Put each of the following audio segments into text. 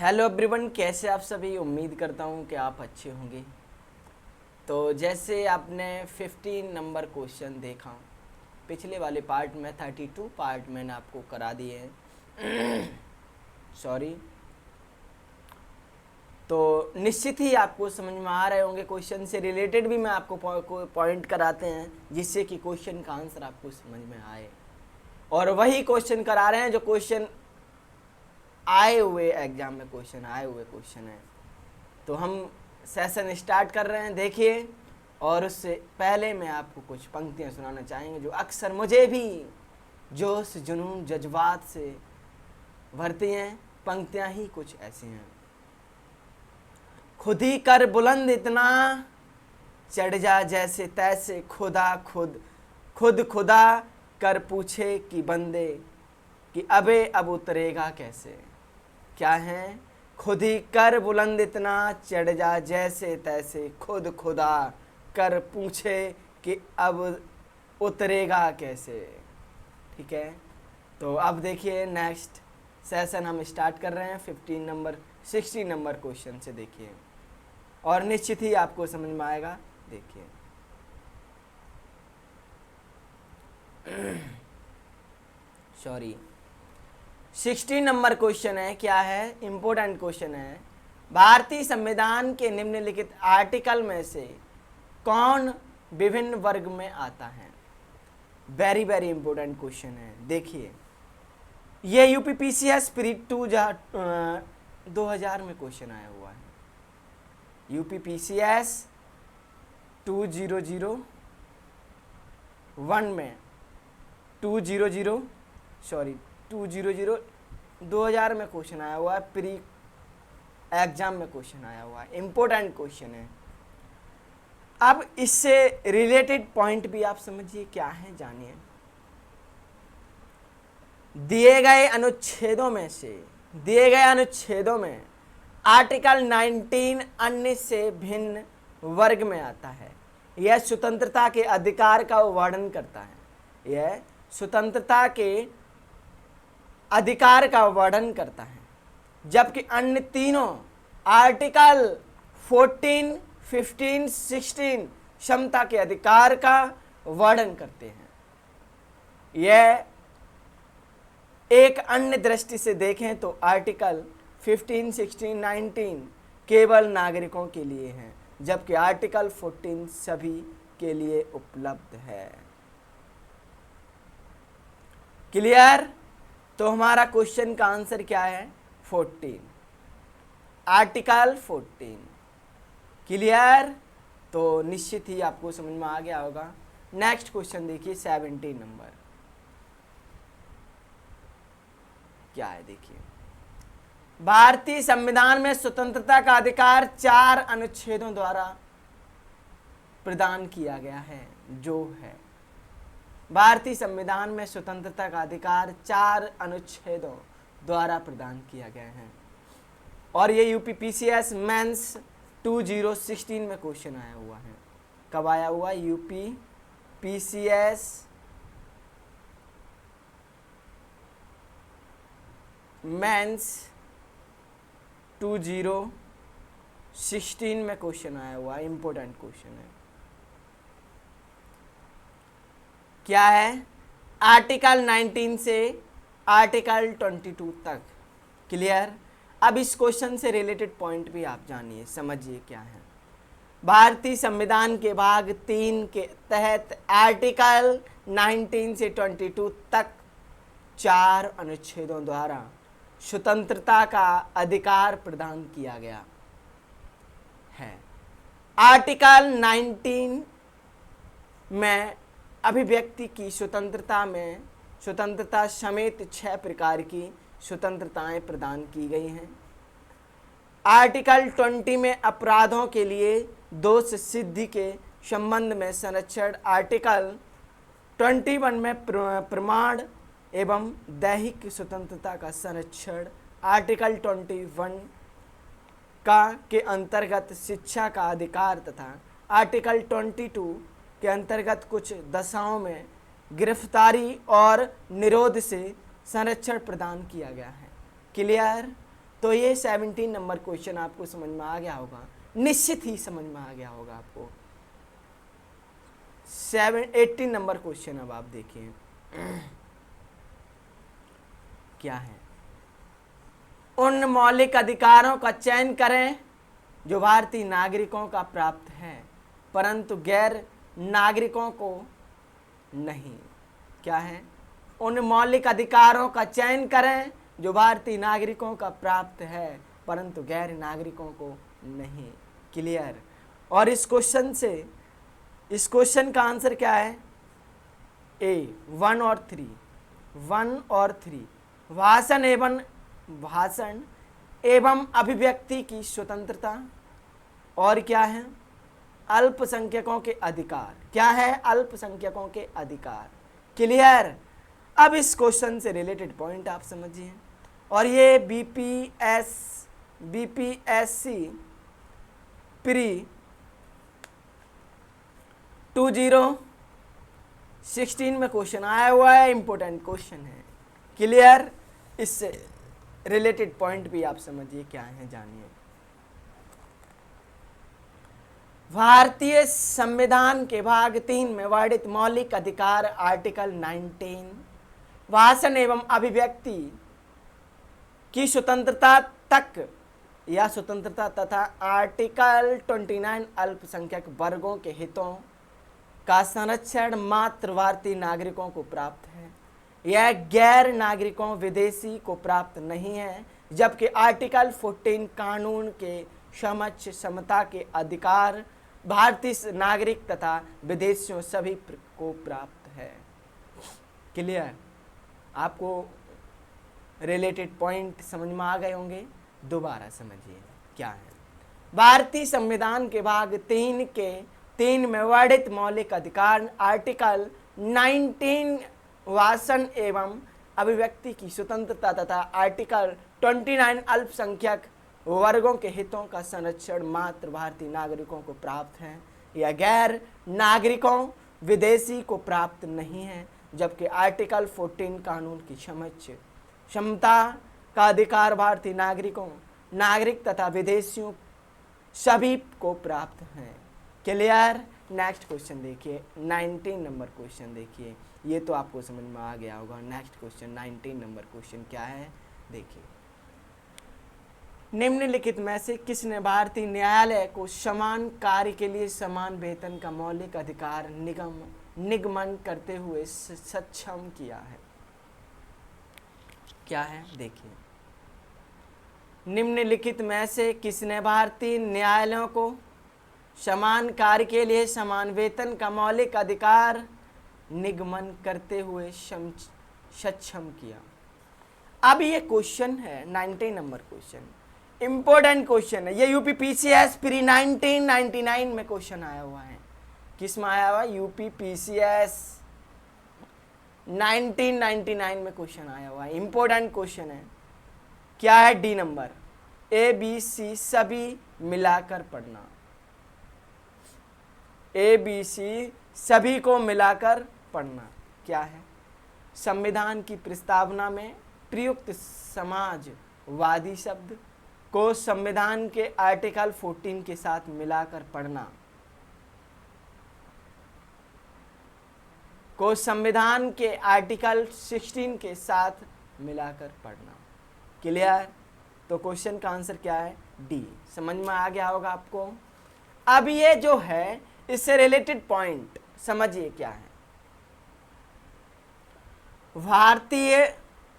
Hello everyone, कैसे आप सभी। उम्मीद करता हूँ कि आप अच्छे होंगे। तो जैसे आपने 15 नंबर क्वेश्चन देखा, पिछले वाले पार्ट में 32 पार्ट मैंने आपको करा दिए हैं सॉरी। तो निश्चित ही आपको समझ में आ रहे होंगे। क्वेश्चन से रिलेटेड भी मैं आपको पॉइंट कराते हैं जिससे कि क्वेश्चन का आंसर आपको समझ में आए, और वही क्वेश्चन करा रहे हैं जो क्वेश्चन आए हुए एग्जाम में आए हुए क्वेश्चन है। तो हम सेशन स्टार्ट कर रहे हैं, देखिए। और उससे पहले मैं आपको कुछ पंक्तियां सुनाना चाहेंगे जो अक्सर मुझे भी जोश जुनून जज्बात से भरती हैं। पंक्तियां ही कुछ ऐसी हैं। खुद ही कर बुलंद इतना, चढ़ जा जैसे तैसे, खुदा कर पूछे कि बंदे कि अबे अब उतरेगा कैसे। क्या है? खुद ही कर बुलंद इतना, चढ़ जा जैसे तैसे, खुदा कर पूछे कि अब उतरेगा कैसे। ठीक है, तो अब देखिए नेक्स्ट सेशन हम स्टार्ट कर रहे हैं 16 नंबर क्वेश्चन से। देखिए और निश्चित ही आपको समझ में आएगा। देखिए सॉरी 16 नंबर क्वेश्चन है। क्या है? इंपॉर्टेंट क्वेश्चन है। भारतीय संविधान के निम्नलिखित आर्टिकल में से कौन विभिन्न वर्ग में आता है? वेरी वेरी इंपॉर्टेंट क्वेश्चन है। देखिए ये यूपीपीसीएस प्री 2000 में क्वेश्चन आया हुआ है। यूपीपीसीएस 2001 में 2000 में क्वेश्चन आया हुआ है। प्री एग्जाम में क्वेश्चन आया हुआ है। इंपॉर्टेंट क्वेश्चन है। अब इससे रिलेटेड पॉइंट भी आप समझिए क्या है, जानिए। दिए गए अनुच्छेदों में आर्टिकल 19 अन्य से भिन्न वर्ग में आता है। यह स्वतंत्रता के अधिकार का वर्णन करता है। यह स्वतंत्रता के अधिकार का वर्णन करता है, जबकि अन्य तीनों आर्टिकल 14, 15, 16 क्षमता के अधिकार का वर्णन करते हैं। यह एक अन्य दृष्टि से देखें तो आर्टिकल 15, 16, 19 केवल नागरिकों के लिए हैं, जबकि आर्टिकल 14 सभी के लिए उपलब्ध है। क्लियर? तो हमारा क्वेश्चन का आंसर क्या है? 14, आर्टिकल 14। क्लियर? तो निश्चित ही आपको समझ में आ गया होगा। नेक्स्ट क्वेश्चन देखिए 17 नंबर। क्या है? देखिए भारतीय संविधान में स्वतंत्रता का अधिकार 4 अनुच्छेदों द्वारा प्रदान किया गया है। जो है भारतीय संविधान में स्वतंत्रता का अधिकार 4 अनुच्छेदों द्वारा प्रदान किया गया है। और ये यूपीपीसीएस मेंस 2016 में क्वेश्चन आया हुआ है। कब आया हुआ? यूपीपीसीएस मेंस 2016 में क्वेश्चन आया हुआ है। इंपॉर्टेंट क्वेश्चन है। क्या है? आर्टिकल 19 से आर्टिकल 22 तक। क्लियर? अब इस क्वेश्चन से रिलेटेड पॉइंट भी आप जानिए, समझिए क्या है। भारतीय संविधान के भाग 3 के तहत आर्टिकल 19 से 22 तक 4 अनुच्छेदों द्वारा स्वतंत्रता का अधिकार प्रदान किया गया है। आर्टिकल 19 में अभिव्यक्ति की स्वतंत्रता समेत 6 प्रकार की स्वतंत्रताएं प्रदान की गई हैं। आर्टिकल 20 में अपराधों के लिए दोष सिद्धि के संबंध में संरक्षण। आर्टिकल 21 में प्रमाण एवं दैहिक स्वतंत्रता का संरक्षण। आर्टिकल 21 के अंतर्गत शिक्षा का अधिकार तथा आर्टिकल 22 के अंतर्गत कुछ दशाओं में गिरफ्तारी और निरोध से संरक्षण प्रदान किया गया है। क्लियर? तो ये 17 नंबर क्वेश्चन आपको समझ में आ गया होगा, निश्चित ही समझ में आ गया होगा आपको। 18 नंबर क्वेश्चन अब आप देखिए क्या है। उन मौलिक अधिकारों का चयन करें जो भारतीय नागरिकों का प्राप्त है परंतु गैर नागरिकों को नहीं। क्या है? उन मौलिक अधिकारों का चयन करें जो भारतीय नागरिकों का प्राप्त है परंतु गैर नागरिकों को नहीं। क्लियर? और इस क्वेश्चन का आंसर क्या है? ए 1 और 3 भाषण एवं अभिव्यक्ति की स्वतंत्रता और क्या है? अल्पसंख्यकों के अधिकार। क्या है? अल्पसंख्यकों के अधिकार। क्लियर? अब इस क्वेश्चन से रिलेटेड पॉइंट आप समझिए। और ये बीपीएससी प्री 2016 में क्वेश्चन आया हुआ है, इंपॉर्टेंट क्वेश्चन है। क्लियर? इससे रिलेटेड पॉइंट भी आप समझिए क्या है, जानिए। भारतीय संविधान के भाग 3 में वर्णित मौलिक अधिकार आर्टिकल 19 भाषण एवं अभिव्यक्ति की स्वतंत्रता तक या स्वतंत्रता तथा आर्टिकल 29 अल्पसंख्यक वर्गों के हितों का संरक्षण मात्र भारतीय नागरिकों को प्राप्त है, यह गैर नागरिकों विदेशी को प्राप्त नहीं है। जबकि आर्टिकल 14 कानून के समक्ष समता के अधिकार भारतीय नागरिक तथा विदेशियों सभी को प्राप्त है। क्लियर? आपको रिलेटेड पॉइंट समझ में आ गए होंगे, दोबारा समझिए क्या है। भारतीय संविधान के भाग 3 के 3 में वर्णित मौलिक अधिकार आर्टिकल 19 भाषण एवं अभिव्यक्ति की स्वतंत्रता तथा आर्टिकल 29 अल्पसंख्यक वर्गों के हितों का संरक्षण मात्र भारतीय नागरिकों को प्राप्त है, या गैर नागरिकों विदेशी को प्राप्त नहीं है। जबकि आर्टिकल 14 कानून की क्षमता का अधिकार भारतीय नागरिक तथा विदेशियों सभी को प्राप्त है। क्लियर? नेक्स्ट क्वेश्चन देखिए, 19 नंबर क्वेश्चन देखिए। ये तो आपको समझ में आ गया होगा। नेक्स्ट क्वेश्चन 19 नंबर क्वेश्चन क्या है, देखिए। निम्नलिखित में से किसने भारतीय न्यायालय को समान कार्य के लिए समान वेतन का मौलिक अधिकार निगमन करते हुए सक्षम किया है? क्या है? देखिए, निम्नलिखित में से किसने भारतीय न्यायालयों को समान कार्य के लिए समान वेतन का मौलिक अधिकार निगमन करते हुए सक्षम किया? अब ये क्वेश्चन है 19 नंबर क्वेश्चन, इंपॉर्टेंट क्वेश्चन है। ये यूपीपीसीएस प्री 1999 में क्वेश्चन आया हुआ है। किस में आया हुआ? यूपीपीसीएस 1999 में क्वेश्चन आया हुआ है, इंपॉर्टेंट क्वेश्चन है। क्या है? डी नंबर, ABC सभी मिलाकर पढ़ना। ABC सभी को मिलाकर पढ़ना। क्या है? संविधान की प्रस्तावना में प्रयुक्त समाजवादी शब्द को संविधान के आर्टिकल 14 के साथ मिलाकर पढ़ना। को संविधान के आर्टिकल 16 के साथ मिलाकर पढ़ना। क्लियर? तो क्वेश्चन का आंसर क्या है? डी। समझ में आ गया होगा आपको। अब ये जो है इससे रिलेटेड पॉइंट समझिए क्या है। भारतीय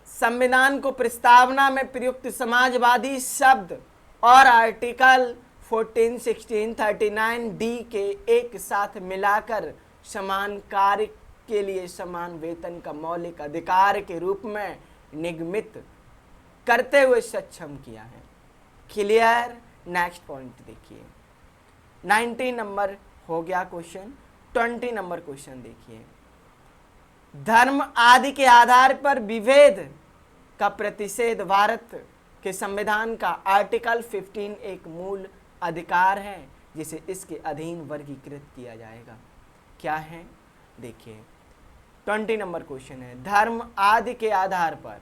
संविधान को प्रस्तावना में प्रयुक्त समाजवादी शब्द और आर्टिकल 14, 16, 39 डी के एक साथ मिलाकर समान कार्य के लिए समान वेतन का मौलिक अधिकार के रूप में निगमित करते हुए सक्षम किया है। क्लियर? नेक्स्ट पॉइंट देखिए, 19 नंबर हो गया क्वेश्चन। 20 नंबर क्वेश्चन देखिए। धर्म आदि के आधार पर विभेद का प्रतिषेध भारत के संविधान का आर्टिकल 15 एक मूल अधिकार है जिसे इसके अधीन वर्गीकृत किया जाएगा। क्या है? देखिए, 20 नंबर क्वेश्चन है। धर्म आदि के आधार पर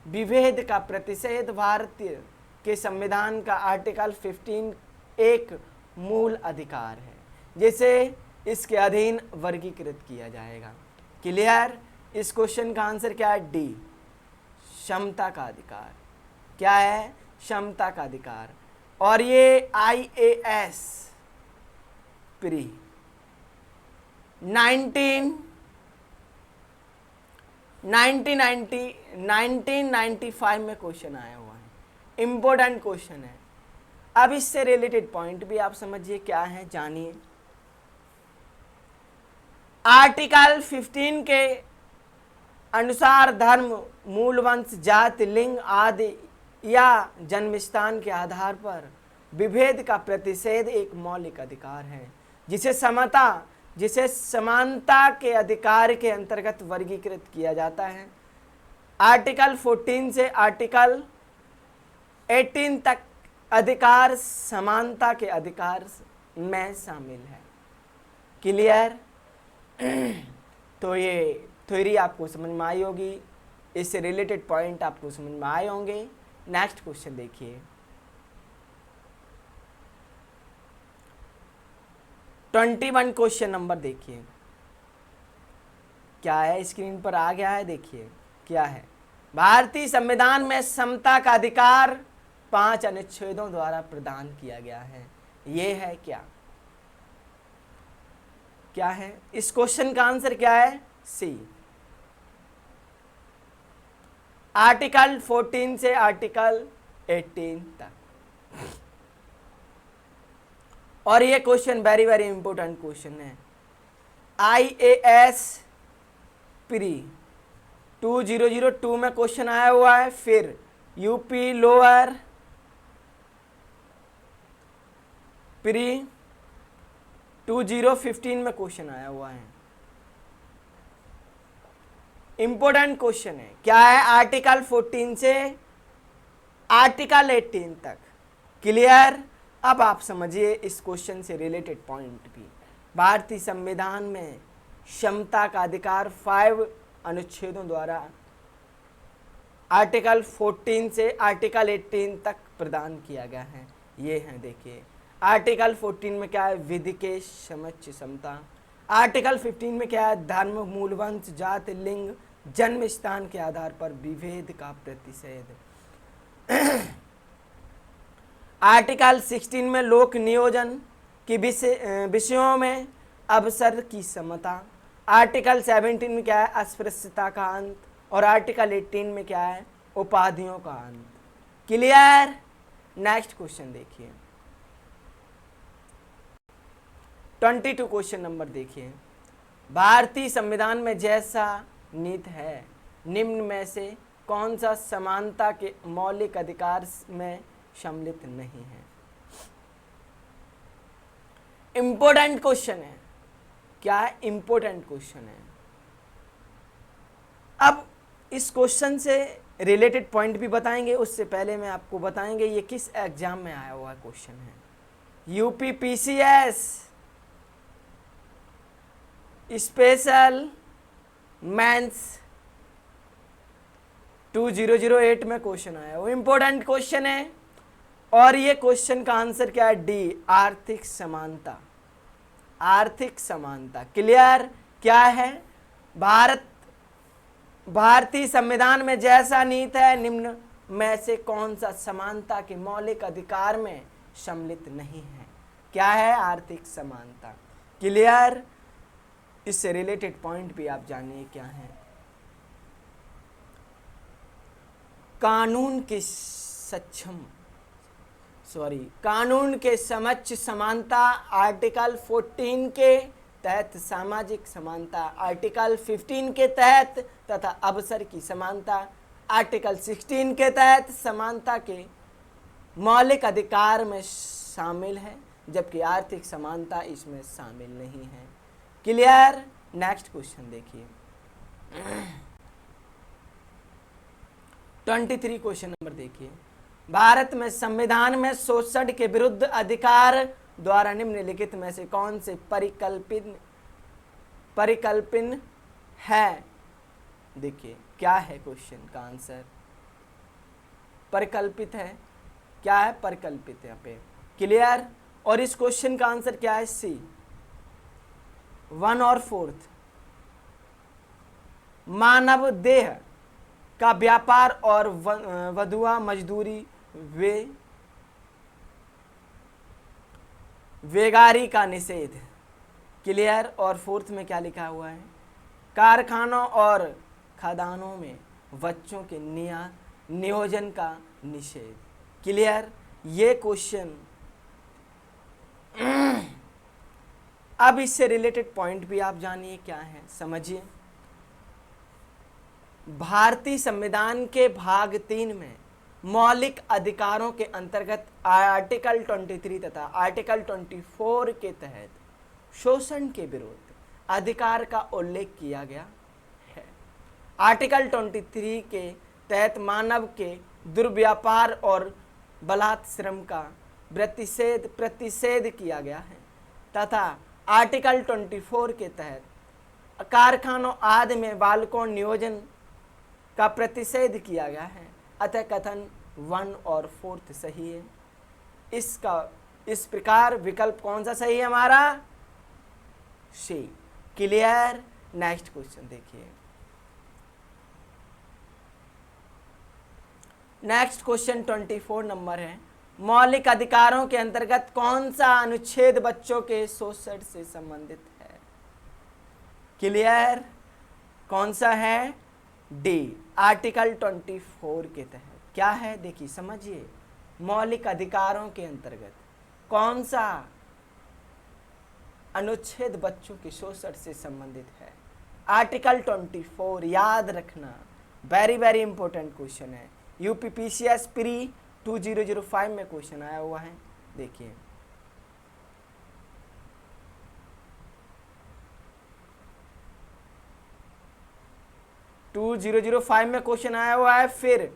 विभेद का प्रतिषेध भारतीय के संविधान का आर्टिकल 15 एक मूल अधिकार है जिसे इसके अधीन वर्गीकृत किया जाएगा। क्लियर? इस क्वेश्चन का आंसर क्या है? डी, क्षमता का अधिकार। क्या है? क्षमता का अधिकार। और ये IAS प्री 1995 में क्वेश्चन आया हुआ है, इंपॉर्टेंट क्वेश्चन है। अब इससे रिलेटेड पॉइंट भी आप समझिए क्या है, जानिए। आर्टिकल 15 के अनुसार धर्म, मूल वंश, जाति, लिंग आदि या जन्म स्थान के आधार पर विभेद का प्रतिषेध एक मौलिक अधिकार है जिसे समानता के अधिकार के अंतर्गत वर्गीकृत किया जाता है। आर्टिकल 14 से आर्टिकल 18 तक अधिकार समानता के अधिकार में शामिल है। क्लियर? तो ये थ्योरी आपको समझ में आई होगी, इससे रिलेटेड पॉइंट आपको समझ में आए होंगे। नेक्स्ट क्वेश्चन देखिए, 21 क्वेश्चन नंबर देखिए क्या है, स्क्रीन पर आ गया है, देखिए क्या है। भारतीय संविधान में समता का अधिकार 5 अनुच्छेदों द्वारा प्रदान किया गया है। ये है क्या? क्या है? इस क्वेश्चन का आंसर क्या है? सी, आर्टिकल 14 से आर्टिकल 18 तक। और ये question very very important question है। IAS प्री 2002 में क्वेश्चन आया हुआ है, फिर यूपी लोअर प्री 2015 में क्वेश्चन आया हुआ है। इंपॉर्टेंट क्वेश्चन है। क्या है? आर्टिकल 14 से आर्टिकल 18 तक। क्लियर? अब आप समझिए इस क्वेश्चन से रिलेटेड पॉइंट भी। भारतीय संविधान में क्षमता का अधिकार 5 अनुच्छेदों द्वारा आर्टिकल 14 से आर्टिकल 18 तक प्रदान किया गया है। ये है, देखिए आर्टिकल 14 में क्या है? विधि के समक्ष समता। आर्टिकल 15 में क्या है? धर्म, मूल वंश, जाति, लिंग, जन्म स्थान के आधार पर विभेद का प्रतिषेध। आर्टिकल 16 में लोक नियोजन की विषयों में अवसर की समता। आर्टिकल 17 में क्या है? अस्पृश्यता का अंत। और आर्टिकल 18 में क्या है? उपाधियों का अंत। क्लियर? नेक्स्ट क्वेश्चन देखिए, 22 क्वेश्चन नंबर देखिए। भारतीय संविधान में जैसा नीत है, निम्न में से कौन सा समानता के मौलिक अधिकार में सम्मिलित नहीं है? इंपॉर्टेंट क्वेश्चन है। क्या है? इंपॉर्टेंट क्वेश्चन है। अब इस क्वेश्चन से रिलेटेड पॉइंट भी बताएंगे, उससे पहले मैं आपको बताएंगे ये किस एग्जाम में आया हुआ क्वेश्चन है। यूपी PCS स्पेशल मेंस 2008 में क्वेश्चन आया, वो इंपॉर्टेंट क्वेश्चन है। और ये क्वेश्चन का आंसर क्या है? डी, आर्थिक समानता। आर्थिक समानता। क्लियर? क्या है? भारतीय संविधान में जैसा नीत है, निम्न में से कौन सा समानता के मौलिक अधिकार में सम्मिलित नहीं है? क्या है? आर्थिक समानता। क्लियर? इससे रिलेटेड पॉइंट भी आप जानिए क्या है। कानून के समक्ष समानता आर्टिकल 14 के तहत, सामाजिक समानता आर्टिकल 15 के तहत तथा अवसर की समानता आर्टिकल 16 के तहत समानता के मौलिक अधिकार में शामिल है, जबकि आर्थिक समानता इसमें शामिल नहीं है। क्लियर? नेक्स्ट क्वेश्चन देखिए, 23 क्वेश्चन नंबर देखिए। भारत में संविधान में शोषण के विरुद्ध अधिकार द्वारा निम्नलिखित में से कौन से परिकल्पन है? देखिए क्या है क्वेश्चन का आंसर। परिकल्पित है। क्या है? परिकल्पित यहाँ पे। क्लियर? और इस क्वेश्चन का आंसर क्या है? सी 1 और 4। मानव देह का व्यापार और वधुआ मजदूरी वेगारी का निषेध। क्लियर? और 4th में क्या लिखा हुआ है? कारखानों और खदानों में बच्चों के नियोजन का निषेध। क्लियर? ये क्वेश्चन अब इससे रिलेटेड पॉइंट भी आप जानिए क्या है, समझिए। भारतीय संविधान के भाग 3 में मौलिक अधिकारों के अंतर्गत आर्टिकल 23 तथा आर्टिकल 24 के तहत शोषण के विरुद्ध अधिकार का उल्लेख किया गया है। आर्टिकल 23 के तहत मानव के दुर्व्यापार और बलात्श्रम का प्रतिषेध किया गया है तथा आर्टिकल 24 के तहत कारखानों आदि में बालकों नियोजन का प्रतिषेध किया गया है। अतः कथन 1 और 4 सही है। इस प्रकार विकल्प कौन सा सही है हमारा? सी। क्लियर? नेक्स्ट क्वेश्चन देखिए। नेक्स्ट क्वेश्चन 24 नंबर है। मौलिक अधिकारों के अंतर्गत कौन सा अनुच्छेद बच्चों के शोषण से संबंधित है? क्लियर? कौन सा है? डी, आर्टिकल 24 के तहत। क्या है? देखिए समझिए, मौलिक अधिकारों के अंतर्गत कौन सा अनुच्छेद बच्चों के शोषण से संबंधित है? आर्टिकल 24। याद रखना, वेरी वेरी इंपॉर्टेंट क्वेश्चन है। यूपीपीसीएस प्री 2005 में क्वेश्चन आया हुआ है। देखिए (2005) में क्वेश्चन आया हुआ है। फिर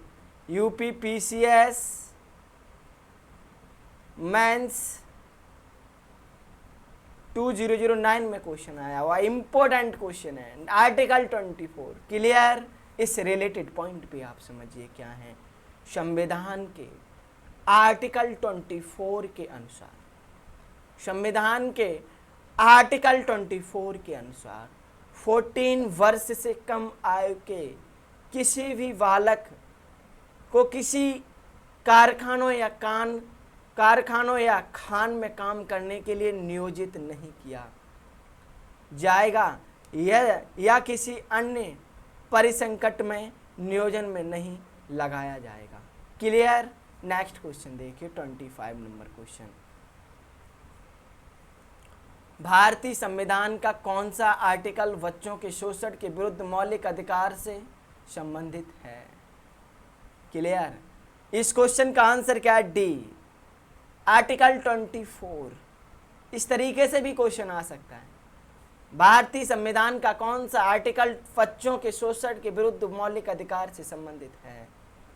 यूपीपीसीएस मेंस 2009 में क्वेश्चन आया हुआ, इंपॉर्टेंट क्वेश्चन है। आर्टिकल 24। क्लियर? इस रिलेटेड पॉइंट पे आप समझिए क्या है। संविधान के आर्टिकल 24 के अनुसार, संविधान के आर्टिकल 24 के अनुसार 14 वर्ष से कम आयु के किसी भी बालक को किसी कारखानों या खान में काम करने के लिए नियोजित नहीं किया जाएगा या किसी अन्य परिसंकट में नियोजन में नहीं लगाया जाएगा। क्लियर? नेक्स्ट क्वेश्चन देखिए 25 नंबर क्वेश्चन। भारतीय संविधान का कौन सा आर्टिकल बच्चों के शोषण के विरुद्ध मौलिक अधिकार से संबंधित है? क्लियर? इस क्वेश्चन का आंसर क्या है? D, article 24। इस तरीके से भी क्वेश्चन आ सकता है। भारतीय संविधान का कौन सा आर्टिकल बच्चों के शोषण के विरुद्ध मौलिक अधिकार से संबंधित है?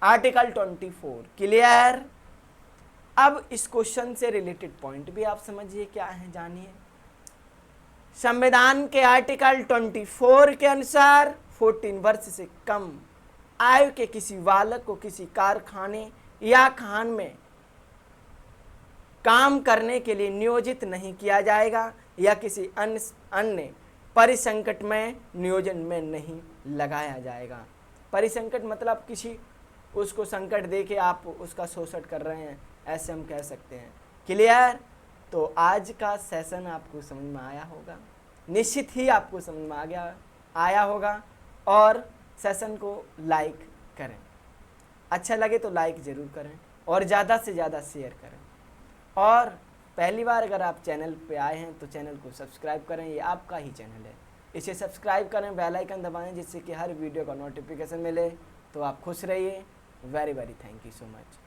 आर्टिकल 24। क्लियर? अब इस क्वेश्चन से रिलेटेड पॉइंट भी आप समझिए क्या है, जानिए। संविधान के आर्टिकल 24 के अनुसार 14 वर्ष से कम आयु के किसी बालक को किसी कारखाने या खान में काम करने के लिए नियोजित नहीं किया जाएगा या किसी अन्य परिसंकट में नियोजन में नहीं लगाया जाएगा। परिसंकट मतलब किसी उसको संकट देके आप उसका शोषण कर रहे हैं, ऐसे हम कह सकते हैं। क्लियर? तो आज का सेशन आपको समझ में आया होगा, निश्चित ही आपको समझ में आया होगा। और सेशन को लाइक करें, अच्छा लगे तो लाइक ज़रूर करें और ज़्यादा से ज़्यादा शेयर करें। और पहली बार अगर आप चैनल पे आए हैं तो चैनल को सब्सक्राइब करें, ये आपका ही चैनल है, इसे सब्सक्राइब करें, बेल आइकन दबाएं जिससे कि हर वीडियो का नोटिफिकेशन मिले। तो आप खुश रहिए। Very very thank you so much.